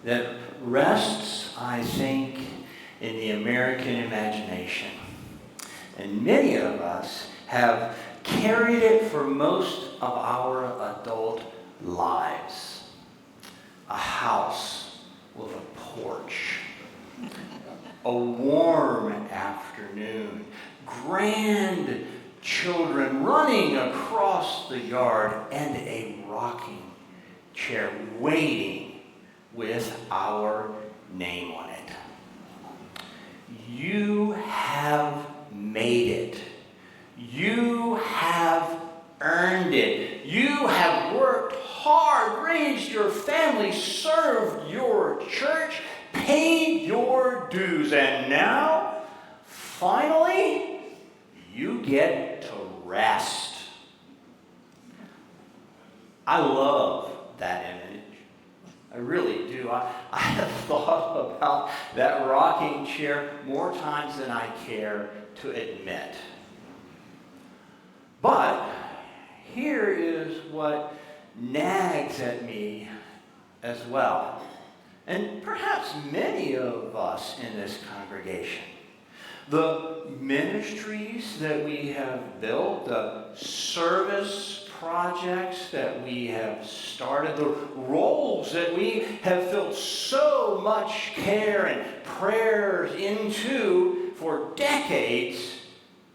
that rests, I think, in the American imagination. And many of us have carried it for most of our adult lives. A house with a porch, a warm afternoon, grand children running across the yard, and a rocking chair waiting with our name on it. You have made it. You have earned it. You have worked hard, raised your family, served your church, paid your dues, and now, finally, you get to rest. I love that image. I really do. I have thought about that rocking chair more times than I care to admit. But here is what nags at me as well, and perhaps many of us in this congregation. The ministries that we have built, the service projects that we have started, the roles that we have filled so much care and prayers into for decades,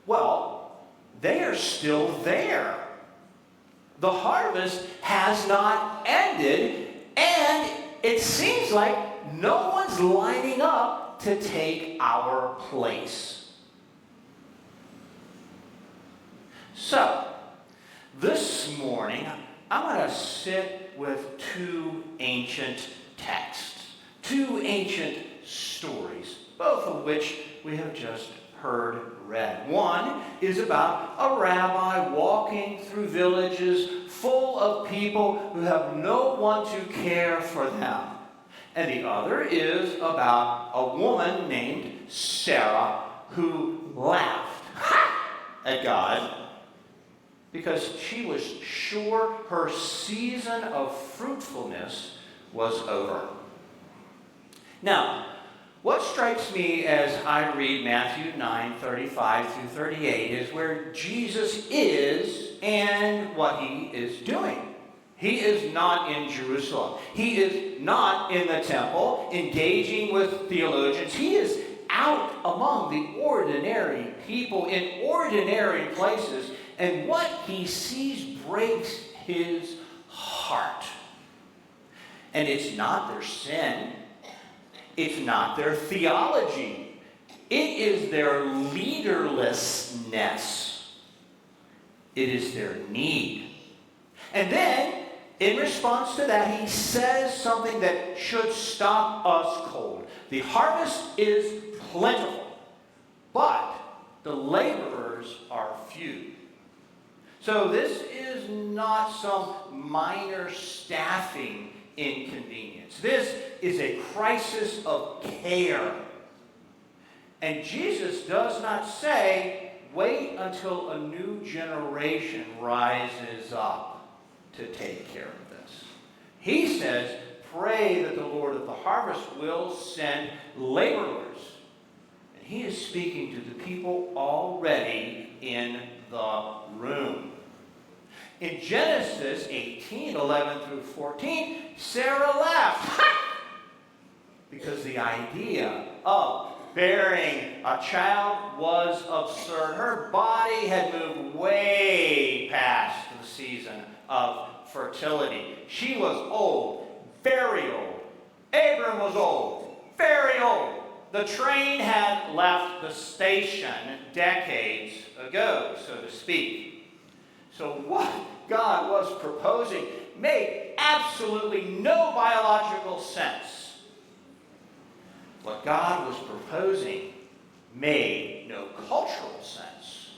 well, they are still there. The harvest has not ended, and it seems like no one's lining up to take our place. So, this morning, I'm going to sit with two ancient texts, two ancient stories, both of which we have just heard read. One is about a rabbi walking through villages full of people who have no one to care for them. And the other is about a woman named Sarah who laughed at God because she was sure her season of fruitfulness was over. Now, what strikes me as I read Matthew 9:35 through 38 is where Jesus is and what he is doing. He is not in Jerusalem. He is not in the temple engaging with theologians. He is out among the ordinary people in ordinary places, and what he sees breaks his heart. And it's not their sin. It's not their theology. It is their leaderlessness. It is their need. And then, in response to that, he says something that should stop us cold. The harvest is plentiful, but the laborers are few. So this is not some minor staffing inconvenience. This is a crisis of care. And Jesus does not say, wait until a new generation rises up to take care of this. He says, pray that the Lord of the harvest will send laborers. And he is speaking to the people already in the room. In Genesis 18:11 through 14, Sarah laughed because the idea of bearing a child was absurd. Her body had moved way past the season of fertility. She was old, very old. Abram was old, very old. The train had left the station decades ago, so to speak. So what God was proposing made absolutely no biological sense. What God was proposing made no cultural sense.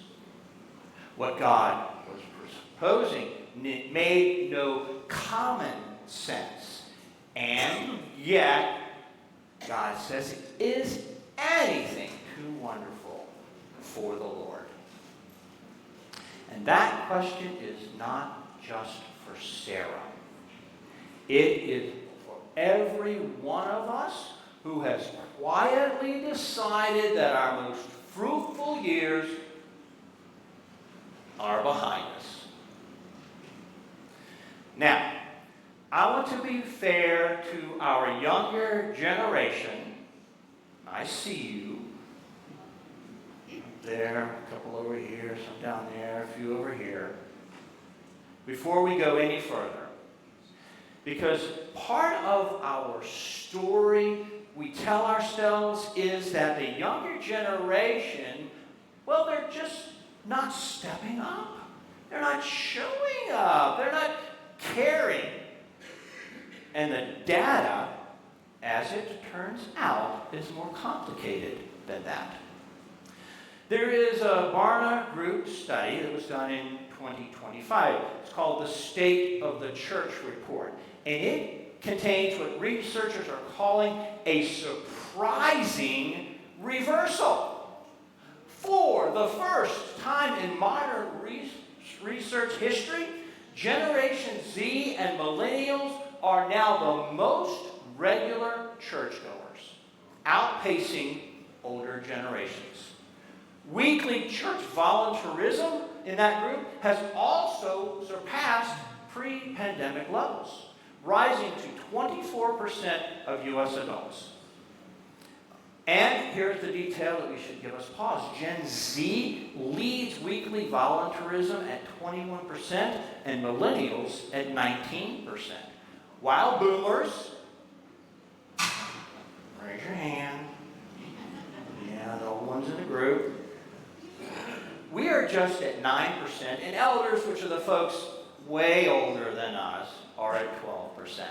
What God was proposing made no common sense. And yet, God says, is anything too wonderful for the Lord? And that question is not just for Sarah. It is for every one of us who has quietly decided that our most fruitful years are behind us. Now, I want to be fair to our younger generation. I see you. There, a couple over here, some down there, a few over here. Before we go any further, because part of our story we tell ourselves is that the younger generation, well, they're just not stepping up. They're not showing up. They're not caring. And the data, as it turns out, is more complicated than that. There is a Barna group study that was done in 2025. It's called the State of the Church Report. And it contains what researchers are calling a surprising reversal. For the first time in modern research history, Generation Z and Millennials are now the most regular churchgoers, outpacing older generations. Weekly church volunteerism in that group has also surpassed pre-pandemic levels, rising to 24% of U.S. adults. And here's the detail that we should give us pause. Gen Z leads weekly volunteerism at 21% and millennials at 19%. While boomers, raise your hand. Yeah, the old ones in the group. We are just at 9%, and elders, which are the folks way older than us, are at 12%.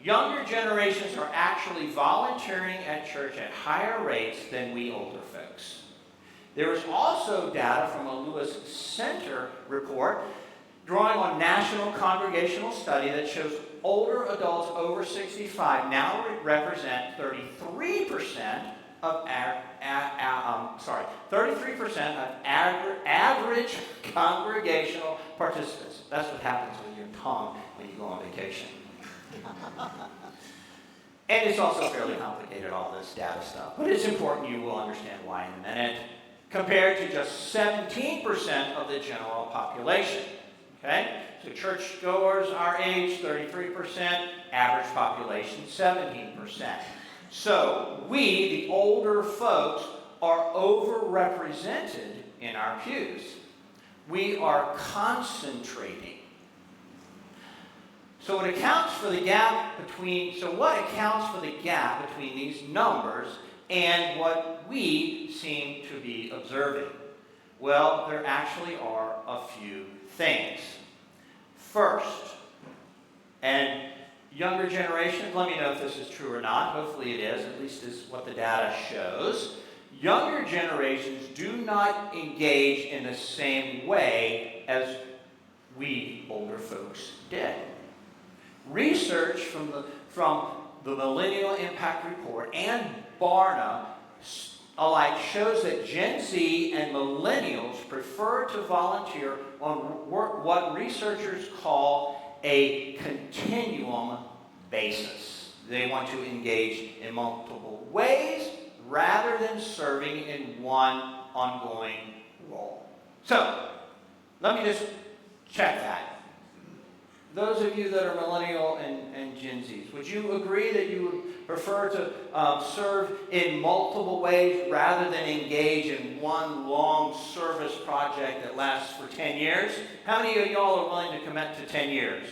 Younger generations are actually volunteering at church at higher rates than we older folks. There is also data from a Lewis Center report drawing on national congregational study that shows older adults over 65 now represent 33% of average congregational participants. That's what happens with your tongue when you go on vacation. And it's also fairly complicated, all this data stuff. But it's important. You will understand why in a minute. Compared to just 17% of the general population. Okay? So churchgoers our age, 33%. Average population, 17%. So we, the older folks, are overrepresented in our pews. We are concentrating. So what accounts for the gap between these numbers and what we seem to be observing? Well, there actually are a few things. First, and younger generations, let me know if this is true or not. Hopefully it is, at least is what the data shows. Younger generations do not engage in the same way as we older folks did. Research from the Millennial Impact Report and Barna alike shows that Gen Z and millennials prefer to volunteer on what researchers call a continuum basis. They want to engage in multiple ways rather than serving in one ongoing role. So, let me just check that. Those of you that are millennial and Gen Zs, would you agree that you would prefer to serve in multiple ways rather than engage in one long service project that lasts for 10 years? How many of y'all are willing to commit to 10 years?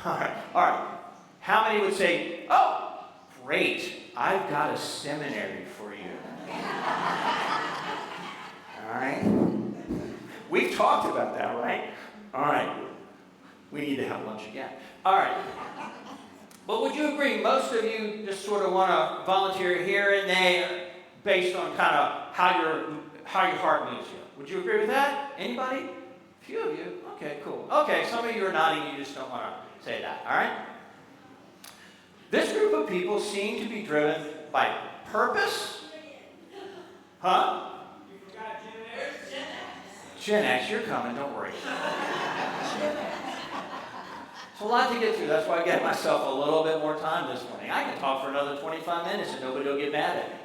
All right. How many would say, oh, great, I've got a seminary for you. All right? We've talked about that, right? All right. We need to have lunch again. All right. But would you agree, most of you just sort of want to volunteer here and there based on kind of how your heart moves you? Would you agree with that? Anybody? A few of you. Okay, cool. Okay, some of you are nodding, you just don't want to say that. All right? This group of people seem to be driven by purpose. Huh? You forgot Gen X? Gen X, you're coming, don't worry. It's a lot to get through. That's why I gave myself a little bit more time this morning. I can talk for another 25 minutes and nobody will get mad at me.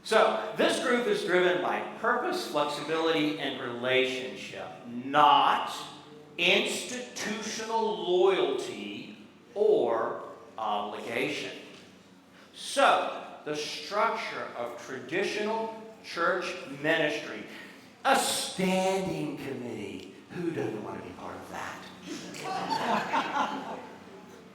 So, this group is driven by purpose, flexibility, and relationship, not institutional loyalty or obligation. So, the structure of traditional church ministry, a standing committee. Who doesn't want to be part of that?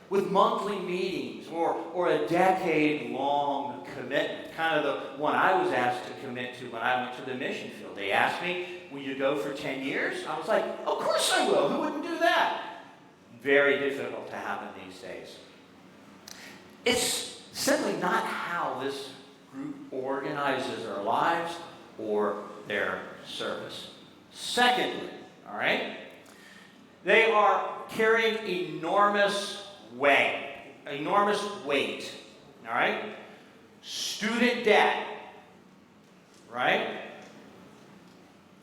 With monthly meetings or a decade-long commitment, kind of the one I was asked to commit to when I went to the mission field. They asked me, will you go for 10 years? I was like, of course I will. Who wouldn't do that? Very difficult to happen these days. It's simply not how this group organizes their lives or their service. Secondly, all right, they are carrying enormous weight, all right? Student debt, right?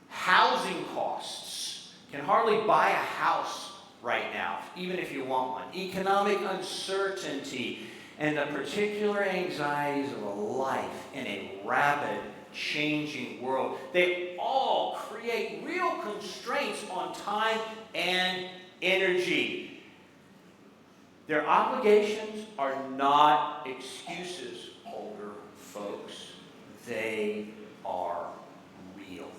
Housing costs. Can hardly buy a house right now, even if you want one. Economic uncertainty and the particular anxieties of a life in a rapid, changing world. They all create real constraints on time and energy. Their obligations are not excuses, older folks. They are real.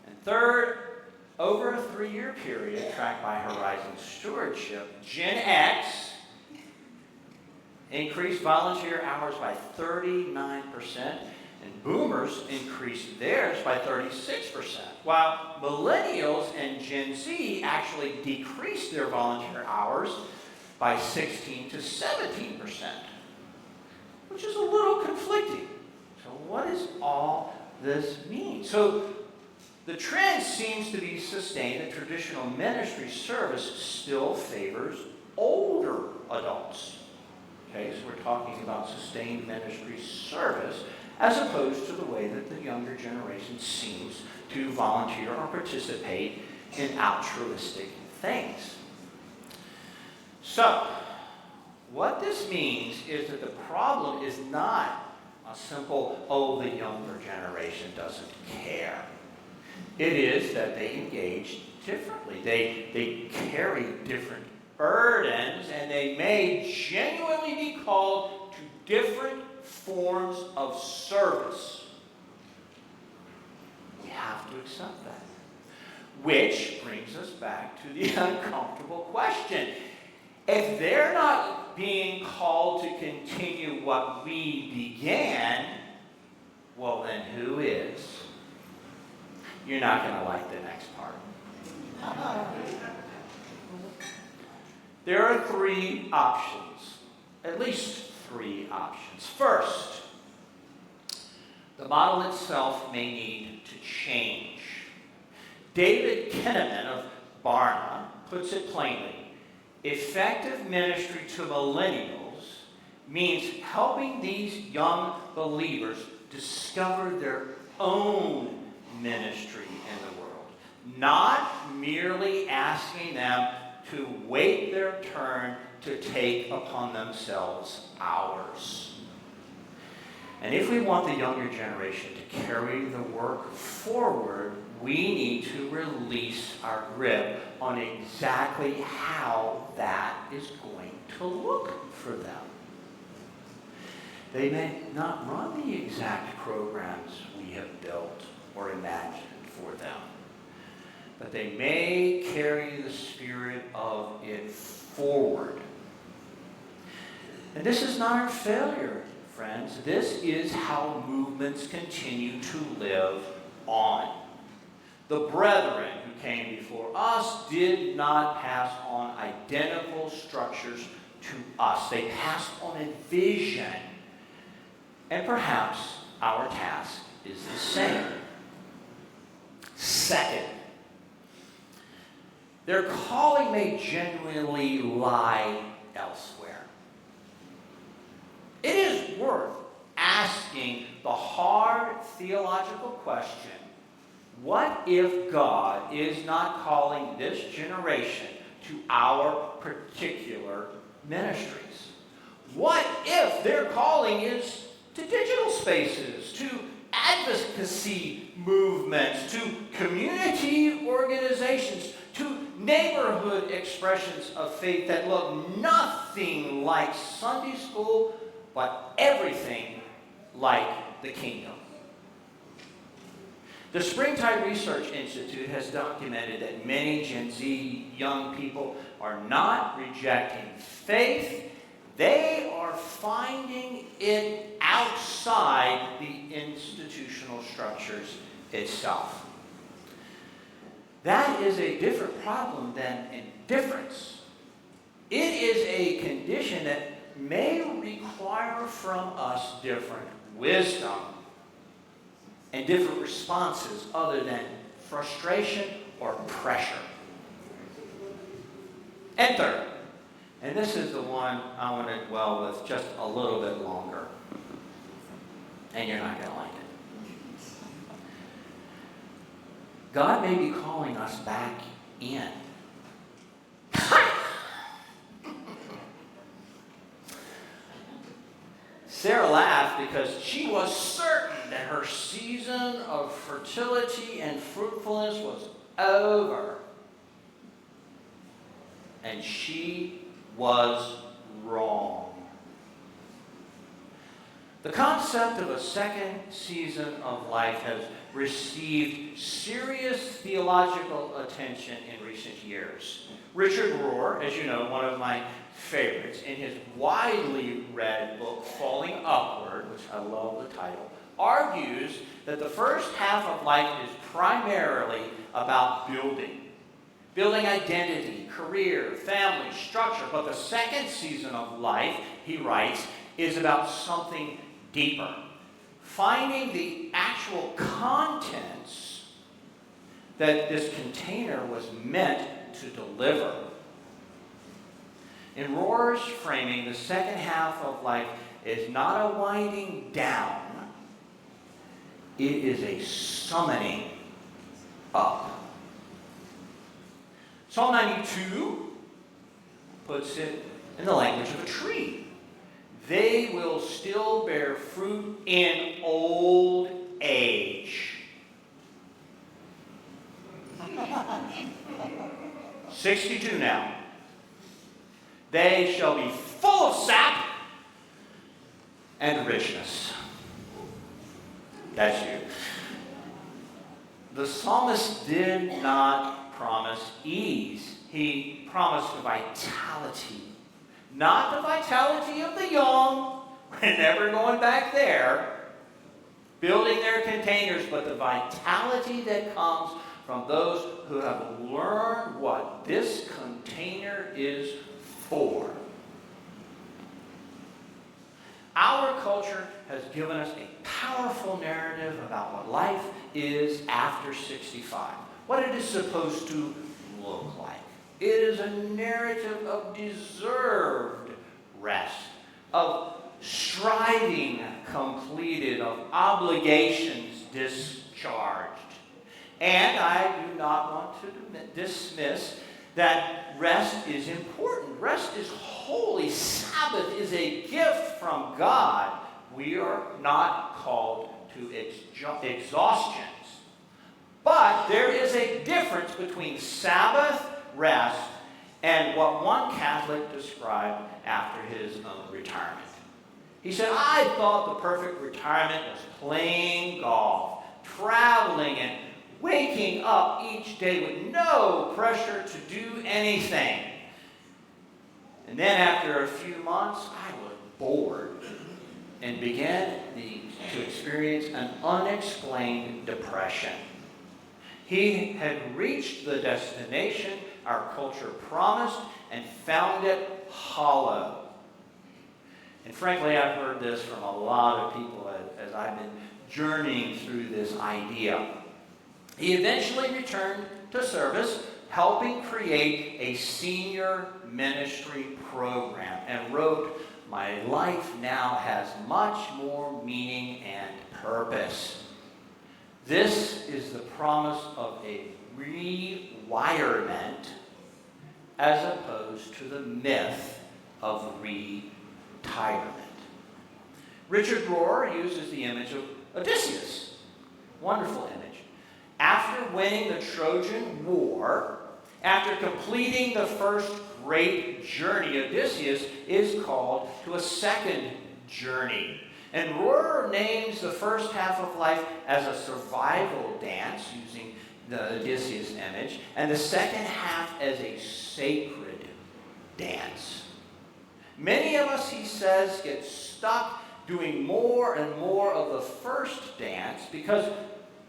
And third, over a 3-year period tracked by Horizon Stewardship, Gen X increased volunteer hours by 39%, and boomers increased theirs by 36%, while millennials and Gen Z actually decreased their volunteer hours by 16 to 17%, which is a little conflicting. So what does all this mean? So the trend seems to be sustained that traditional ministry service still favors older adults. Okay, so we're talking about sustained ministry service as opposed to the way that the younger generation seems to volunteer or participate in altruistic things. So, what this means is that the problem is not a simple, oh, the younger generation doesn't care. It is that they engage differently. They carry different burdens, and they may genuinely be called to different forms of service. We have to accept that. Which brings us back to the uncomfortable question. If they're not being called to continue what we began, well then who is? You're not going to like the next part. There are 3 options, at least 3 options. First, the model itself may need to change. David Kinnaman of Barna puts it plainly. Effective ministry to millennials means helping these young believers discover their own ministry in the world, not merely asking them to wait their turn to take upon themselves ours. And if we want the younger generation to carry the work forward, we need to release our grip on exactly how that is going to look for them. They may not run the exact programs we have built or imagined for them, but they may carry the spirit of it forward. And this is not our failure, friends. This is how movements continue to live on. The brethren who came before us did not pass on identical structures to us. They passed on a vision. And perhaps our task is the same. Second, their calling may genuinely lie elsewhere. It is worth asking the hard theological question, what if God is not calling this generation to our particular ministries? What if their calling is to digital spaces, to advocacy movements, to community organizations, to neighborhood expressions of faith that look nothing like Sunday school, but everything like the kingdom? The Springtide Research Institute has documented that many Gen Z young people are not rejecting faith. They are finding it outside the institutional structures itself. That is a different problem than indifference. It is a condition that may require from us different wisdom and different responses other than frustration or pressure. And third, and this is the one I want to dwell with just a little bit longer, and you're not going to like it. God may be calling us back in. Sarah laughed because she was certain that her season of fertility and fruitfulness was over. And she was wrong. The concept of a second season of life has received serious theological attention in recent years. Richard Rohr, as you know, one of my favorites, in his widely read book, Falling Upward, which I love the title, argues that the first half of life is primarily about building identity, career, family, structure. But the second season of life, he writes, is about something deeper. Finding the actual contents that this container was meant to deliver. In Rohr's framing, the second half of life is not a winding down. It is a summoning up. Psalm 92 puts it in the language of a tree. They will still bear fruit in old age. 62 now. They shall be full of sap and richness. That's you. The psalmist did not promise ease. He promised vitality. Not the vitality of the young. We're never going back there. Building their containers, but the vitality that comes from those who have learned what this container is for. Our culture has given us a powerful narrative about what life is after 65, what it is supposed to look like. It is a narrative of deserved rest, of striving completed, of obligations discharged. And I do not want to dismiss that rest is important. Rest is holy. Sabbath is a gift from God. We are not called to exhaustions. But there is a difference between Sabbath rest and what one Catholic described after his own retirement. He said, I thought the perfect retirement was playing golf, traveling, and waking up each day with no pressure to do anything. And then after a few months, I was bored and began to experience an unexplained depression. He had reached the destination our culture promised and found it hollow. And frankly, I've heard this from a lot of people as I've been journeying through this idea. He eventually returned to service, helping create a senior ministry program, and wrote, "My life now has much more meaning and purpose." This is the promise of a rewirement as opposed to the myth of retirement. Richard Rohr uses the image of Odysseus. Wonderful image. After winning the Trojan War, after completing the first great journey, Odysseus is called to a second journey. And Rohr names the first half of life as a survival dance, using the Odysseus image, and the second half as a sacred dance. Many of us, he says, get stuck doing more and more of the first dance because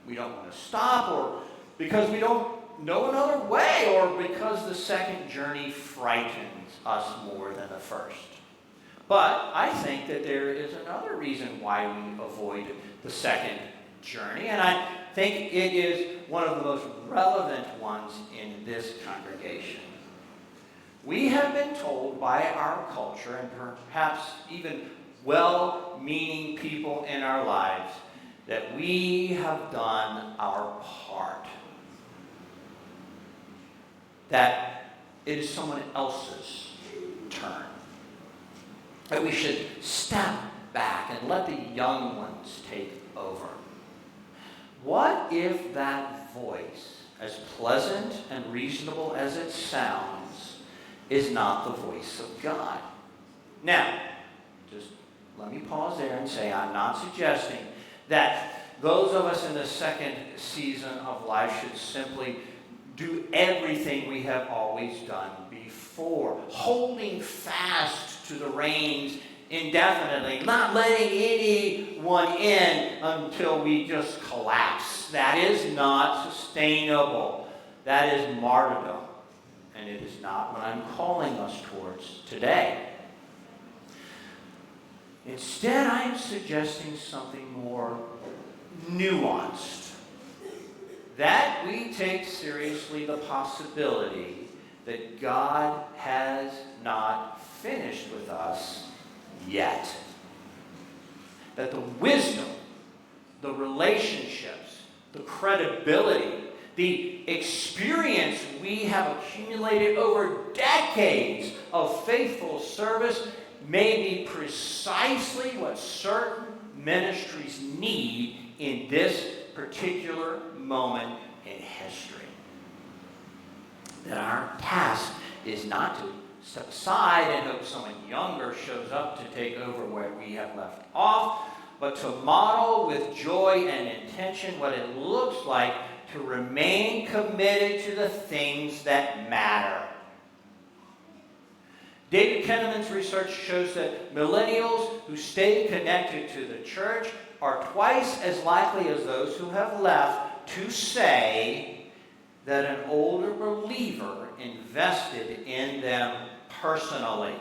we don't want to stop, or because we don't know another way, or because the second journey frightens us more than the first. But I think that there is another reason why we avoid the second journey, and I think it is one of the most relevant ones in this congregation. We have been told by our culture, and perhaps even well-meaning people in our lives, that we have done our part. That it is someone else's turn. That we should step back and let the young ones take over. What if that voice, as pleasant and reasonable as it sounds, is not the voice of God? Now, just let me pause there and say I'm not suggesting that those of us in the second season of life should simply do everything we have always done before, holding fast to the reins indefinitely, not letting anyone in until we just collapse. That is not sustainable. That is martyrdom. And it is not what I'm calling us towards today. Instead, I am suggesting something more nuanced. That we take seriously the possibility that God has not finished with us yet. That the wisdom, the relationships, the credibility, the experience we have accumulated over decades of faithful service may be precisely what certain ministries need in this particular moment in history. That our task is not to step aside and hope someone younger shows up to take over where we have left off, but to model with joy and intention what it looks like to remain committed to the things that matter. David Kenneman's research shows that millennials who stay connected to the church are twice as likely as those who have left to say that an older believer invested in them personally.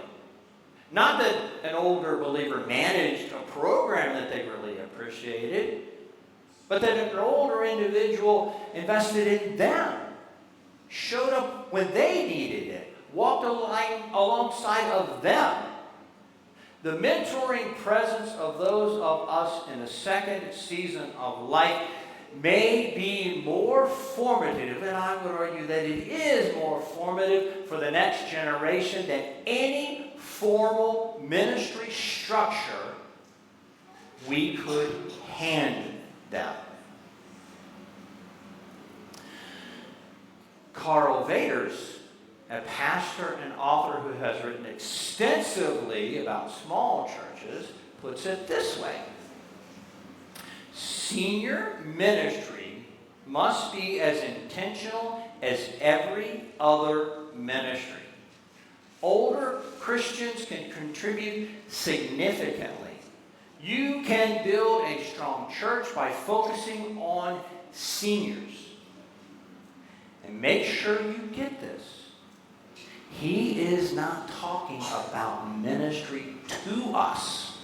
Not that an older believer managed a program that they really appreciated, but that an older individual invested in them, showed up when they needed it, walked alongside of them. The mentoring presence of those of us in the second season of life may be more formative, and I would argue that it is more formative for the next generation than any formal ministry structure we could hand them. Carl Vaders, a pastor and author who has written extensively about small churches, puts it this way. Senior ministry must be as intentional as every other ministry. Older Christians can contribute significantly. You can build a strong church by focusing on seniors. And make sure you get this. He is not talking about ministry to us.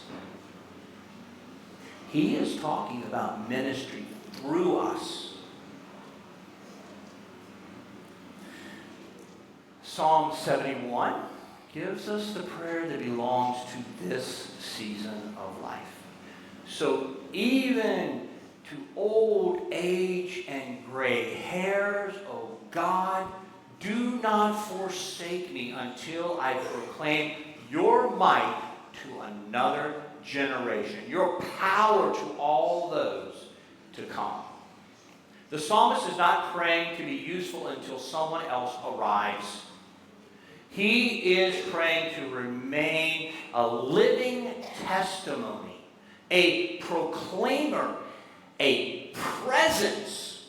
He is talking about ministry through us. Psalm 71 gives us the prayer that belongs to this season of life. So even to old age and gray hairs, O God, do not forsake me until I proclaim your might to another generation, your power to all those to come. The psalmist is not praying to be useful until someone else arrives. He is praying to remain a living testimony, a proclaimer, a presence,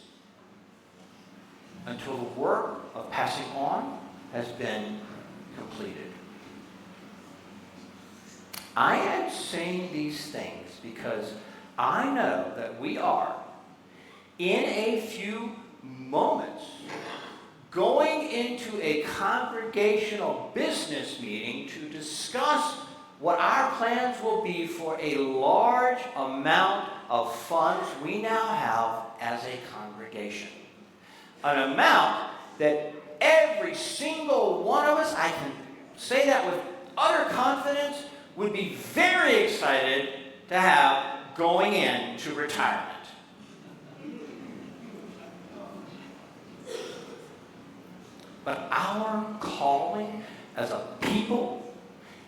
until the work of passing on has been completed. I am saying these things because I know that we are, in a few moments, going into a congregational business meeting to discuss what our plans will be for a large amount of funds we now have as a congregation. An amount that every single one of us, I can say that with utter confidence, would be very excited to have going into retirement. But our calling as a people,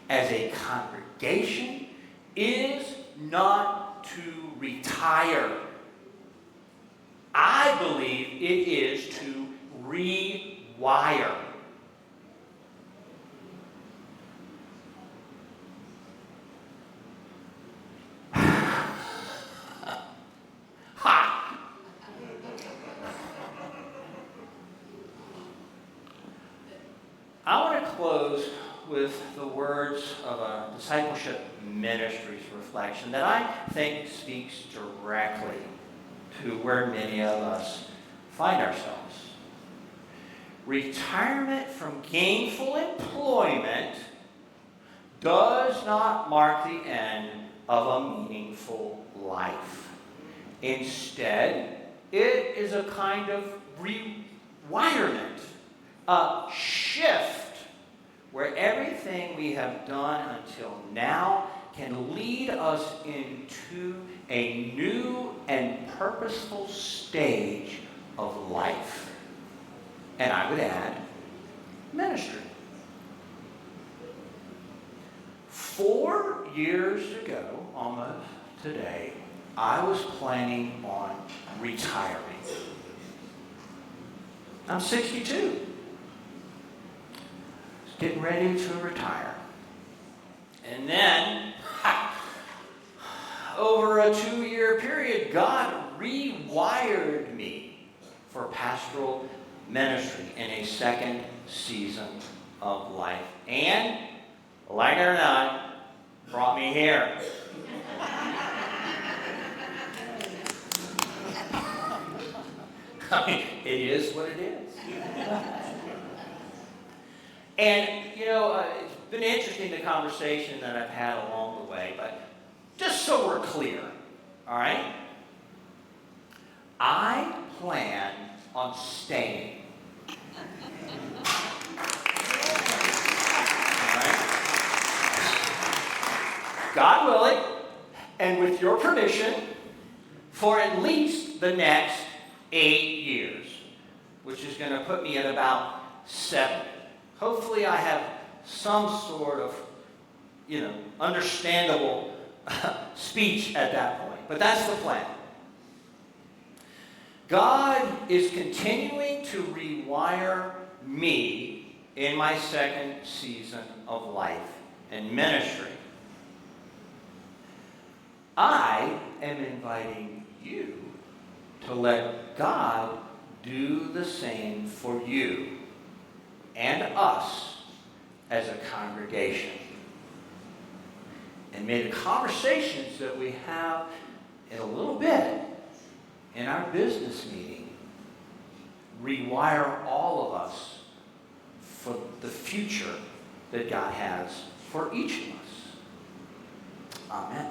as a congregation, is not to retire. I believe it is to rewire. Ha! I want to close with the words of a Discipleship Ministries reflection that I think speaks directly to where many of us find ourselves. Retirement from gainful employment does not mark the end of a meaningful life. Instead, it is a kind of rewirement, a shift where everything we have done until now can lead us into a new and purposeful stage of life. And I would add, ministry. 4 years ago, almost today, I was planning on retiring. I'm 62. Getting ready to retire. And then, over a 2-year period, God rewired me for pastoral ministry in a second season of life. And, like it or not, brought me here. I mean, it is what it is. And, it's been interesting, the conversation that I've had along the way, but just so we're clear, all right? I plan on staying. All right? God willing, and with your permission, for at least the next 8 years, which is going to put me at about 7. Hopefully I have some sort of, understandable speech at that point. But that's the plan. God is continuing to rewire me in my second season of life and ministry. I am inviting you to let God do the same for you and us as a congregation. And may the conversations that we have in a little bit in our business meeting rewire all of us for the future that God has for each of us. Amen.